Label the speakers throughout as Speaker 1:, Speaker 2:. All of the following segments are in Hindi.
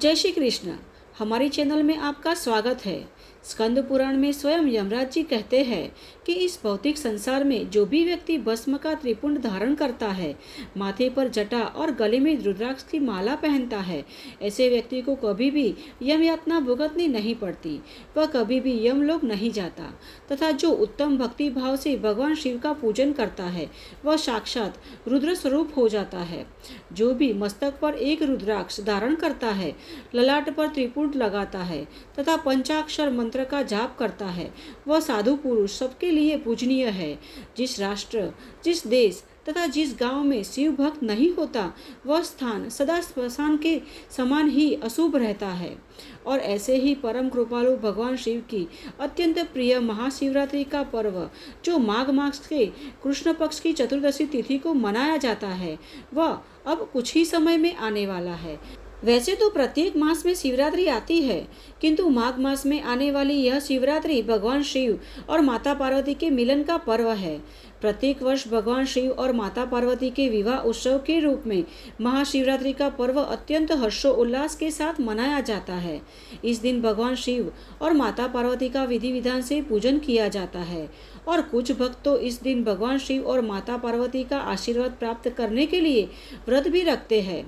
Speaker 1: जय श्री कृष्ण। हमारे चैनल में आपका स्वागत है। स्कंद पुराण में स्वयं यमराज जी कहते हैं कि इस भौतिक संसार में जो भी व्यक्ति भस्म का त्रिपुंड धारण करता है, माथे पर जटा और गले में रुद्राक्ष की माला पहनता है, ऐसे व्यक्ति को कभी भी यम यातना भुगतनी नहीं पड़ती। वह कभी भी यमलोक नहीं जाता। तथा जो उत्तम भक्ति भाव से भगवान शिव का पूजन करता है, वह साक्षात रुद्र स्वरूप हो जाता है। जो भी मस्तक पर एक रुद्राक्ष धारण करता है, ललाट पर त्रिपुंड लगाता है तथा पंचाक्षर मंत्र का जाप करता है, वह साधु पुरुष सबके लिए पूजनीय है। जिस राष्ट्र, जिस देश तथा जिस गांव में शिव भक्त नहीं होता, वह स्थान सदा स्मशान के समान ही अशुभ रहता है। और ऐसे ही परम कृपालु भगवान शिव की अत्यंत प्रिय महाशिवरात्रि का पर्व, जो माघ मास के कृष्ण पक्ष की चतुर्दशी तिथि को मनाया जाता है, वह अब कुछ ही समय में आने वाला है। वैसे तो प्रत्येक मास में शिवरात्रि आती है, किंतु माघ मास में आने वाली यह शिवरात्रि भगवान शिव और माता पार्वती के मिलन का पर्व है। प्रत्येक वर्ष भगवान शिव और माता पार्वती के विवाह उत्सव के रूप में महाशिवरात्रि का पर्व अत्यंत हर्षोल्लास के साथ मनाया जाता है। इस दिन भगवान शिव और माता पार्वती का विधि विधान से पूजन किया जाता है और कुछ भक्त तो इस दिन भगवान शिव और माता पार्वती का आशीर्वाद प्राप्त करने के लिए व्रत भी रखते हैं।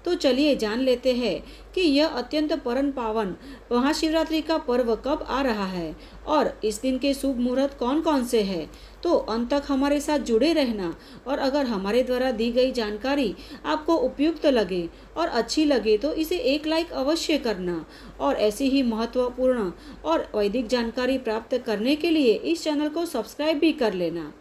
Speaker 1: तो चलिए जान लेते हैं कि यह अत्यंत परम पावन महाशिवरात्रि का पर्व कब आ रहा है और इस दिन के शुभ मुहूर्त कौन कौन से हैं। तो अंत तक हमारे साथ जुड़े रहना, और अगर हमारे द्वारा दी गई जानकारी आपको उपयुक्त लगे और अच्छी लगे तो इसे एक लाइक अवश्य करना, और ऐसी ही महत्वपूर्ण और वैदिक जानकारी प्राप्त करने के लिए इस चैनल को सब्सक्राइब भी कर लेना।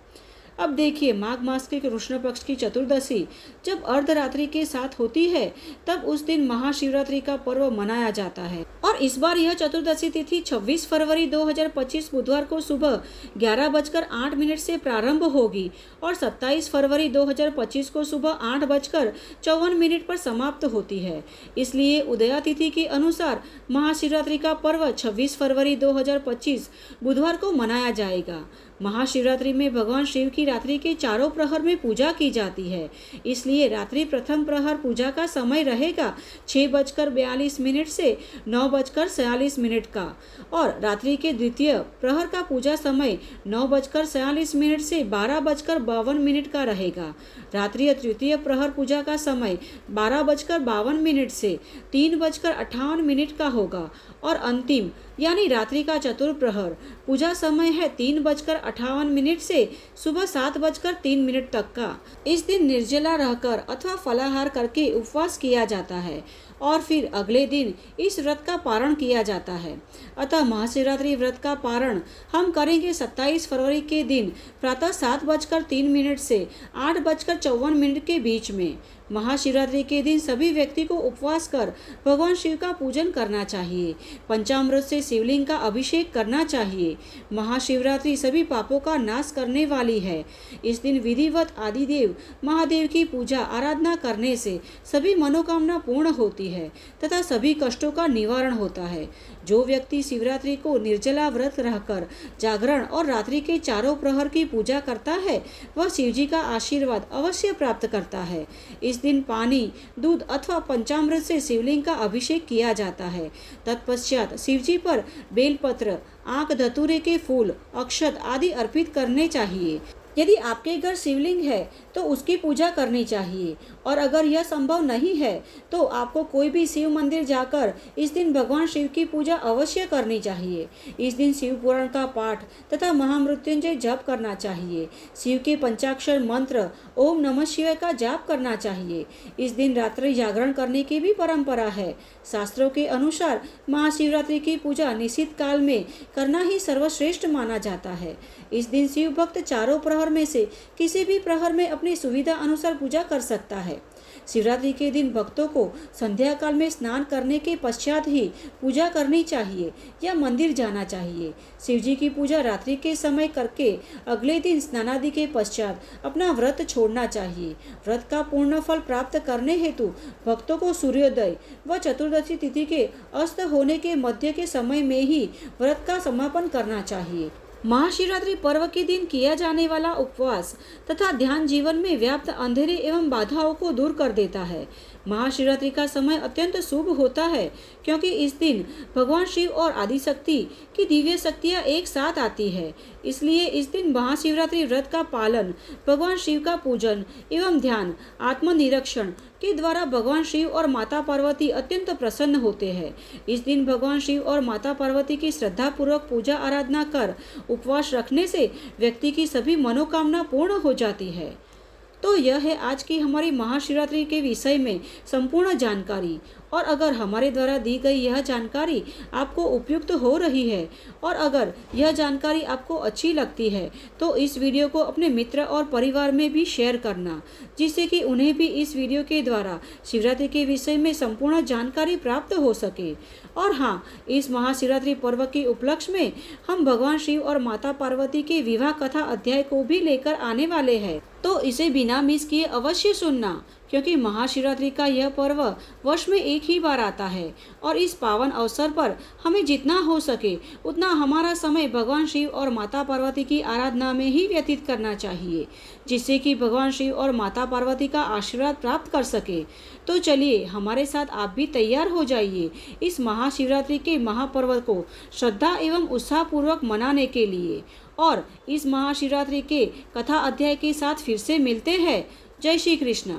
Speaker 1: अब देखिए, माघ मास के कृष्ण पक्ष की चतुर्दशी जब अर्धरात्रि के साथ होती है, तब उस दिन महाशिवरात्रि का पर्व मनाया जाता है। और इस बार यह चतुर्दशी तिथि 26 फरवरी 2025 बुधवार को सुबह 11:08 से प्रारंभ होगी और 27 फरवरी 2025 को सुबह 8:54 पर समाप्त होती है। इसलिए उदया तिथि के अनुसार महाशिवरात्रि का पर्व 26 फरवरी 2025 बुधवार को मनाया जाएगा। महाशिवरात्रि में भगवान शिव की रात्रि के चारों प्रहर में पूजा की जाती है। इसलिए रात्रि प्रथम प्रहर पूजा का समय रहेगा 6:42 से 9:46 का, और रात्रि के द्वितीय प्रहर का पूजा समय 9:46 से 12:52 का रहेगा। रात्रि तृतीय प्रहर पूजा का समय 12:52 से 3:58 का होगा, और अंतिम यानी रात्रि का चतुर्प्रहर पूजा समय है 3:58 से सुबह 7:03 तक का। इस दिन निर्जला रहकर अथवा फलाहार करके उपवास किया जाता है और फिर अगले दिन इस व्रत का पारण किया जाता है। अतः महाशिवरात्रि व्रत का पारण हम करेंगे 27 फरवरी के दिन प्रातः 7:03 से 8:54 के बीच में। महाशिवरात्रि के दिन सभी व्यक्ति को उपवास कर भगवान शिव का पूजन करना चाहिए। पंचामृत से शिवलिंग का अभिषेक करना चाहिए। महाशिवरात्रि सभी पापों का नाश करने वाली है। इस दिन विधिवत आदिदेव महादेव की पूजा आराधना करने से सभी मनोकामना पूर्ण होती है तथा सभी कष्टों का निवारण होता है। जो व्यक्ति शिवरात्रि को निर्जला व्रत रहकर जागरण और रात्रि के चारों प्रहर की पूजा करता है, वह शिवजी का आशीर्वाद अवश्य प्राप्त करता है। इस दिन पानी, दूध अथवा पंचामृत से शिवलिंग का अभिषेक किया जाता है। तत्पश्चात शिवजी पर बेलपत्र, आंख धतूरे के फूल, अक्षत आदि अर्पित करने चाहिए। यदि आपके घर शिवलिंग है तो उसकी पूजा करनी चाहिए, और अगर यह संभव नहीं है तो आपको कोई भी शिव मंदिर जाकर इस दिन भगवान शिव की पूजा अवश्य करनी चाहिए। इस दिन शिव पुराण का पाठ तथा महामृत्युंजय जप करना चाहिए। शिव के पंचाक्षर मंत्र ओम नमः शिवाय का जाप करना चाहिए। इस दिन रात्रि जागरण करने की भी परंपरा है। शास्त्रों के अनुसार महाशिवरात्रि की पूजा निश्चित काल में करना ही सर्वश्रेष्ठ माना जाता है। इस दिन शिव भक्त चारों प्रहर में से किसी भी प्रहर में अपनी सुविधा अनुसार पूजा कर सकता है। शिवरात्रि के दिन भक्तों को संध्या काल में स्नान करने के पश्चात ही पूजा करनी चाहिए या मंदिर जाना चाहिए। शिवजी की पूजा रात्रि के समय करके अगले दिन स्नानादि के पश्चात अपना व्रत छोड़ना चाहिए। व्रत का पूर्ण फल प्राप्त करने हेतु भक्तों को सूर्योदय व चतुर्दशी तिथि के अस्त होने के मध्य के समय में ही व्रत का समापन करना चाहिए। महाशिवरात्रि पर्व के दिन किया जाने वाला उपवास तथा ध्यान जीवन में व्याप्त अंधेरे एवं बाधाओं को दूर कर देता है। महाशिवरात्रि का समय अत्यंत शुभ होता है क्योंकि इस दिन भगवान शिव और आदिशक्ति की दिव्य शक्तियाँ एक साथ आती है। इसलिए इस दिन महाशिवरात्रि व्रत का पालन, भगवान शिव का पूजन एवं ध्यान, आत्मनिरीक्षण के द्वारा भगवान शिव और माता पार्वती अत्यंत प्रसन्न होते हैं। इस दिन भगवान शिव और माता पार्वती की श्रद्धा पूर्वक पूजा आराधना कर उपवास रखने से व्यक्ति की सभी मनोकामना पूर्ण हो जाती है। तो यह है आज की हमारी महाशिवरात्रि के विषय में संपूर्ण जानकारी। और अगर हमारे द्वारा दी गई यह जानकारी आपको उपयुक्त हो रही है और अगर यह जानकारी आपको अच्छी लगती है तो इस वीडियो को अपने मित्र और परिवार में भी शेयर करना, जिससे कि उन्हें भी इस वीडियो के द्वारा शिवरात्रि के विषय में संपूर्ण जानकारी प्राप्त हो सके। और हाँ, इस महाशिवरात्रि पर्व के उपलक्ष्य में हम भगवान शिव और माता पार्वती के विवाह कथा अध्याय को भी लेकर आने वाले हैं, तो इसे बिना मिस किए अवश्य सुनना, क्योंकि महाशिवरात्रि का यह पर्व वर्ष में एक ही बार आता है और इस पावन अवसर पर हमें जितना हो सके उतना हमारा समय भगवान शिव और माता पार्वती की आराधना में ही व्यतीत करना चाहिए, जिससे कि भगवान शिव और माता पार्वती का आशीर्वाद प्राप्त कर सके। तो चलिए हमारे साथ आप भी तैयार हो जाइए इस महाशिवरात्रि के महापर्व को श्रद्धा एवं उत्साहपूर्वक मनाने के लिए। और इस महाशिवरात्रि के कथा अध्याय के साथ फिर से मिलते हैं। जय श्री कृष्ण।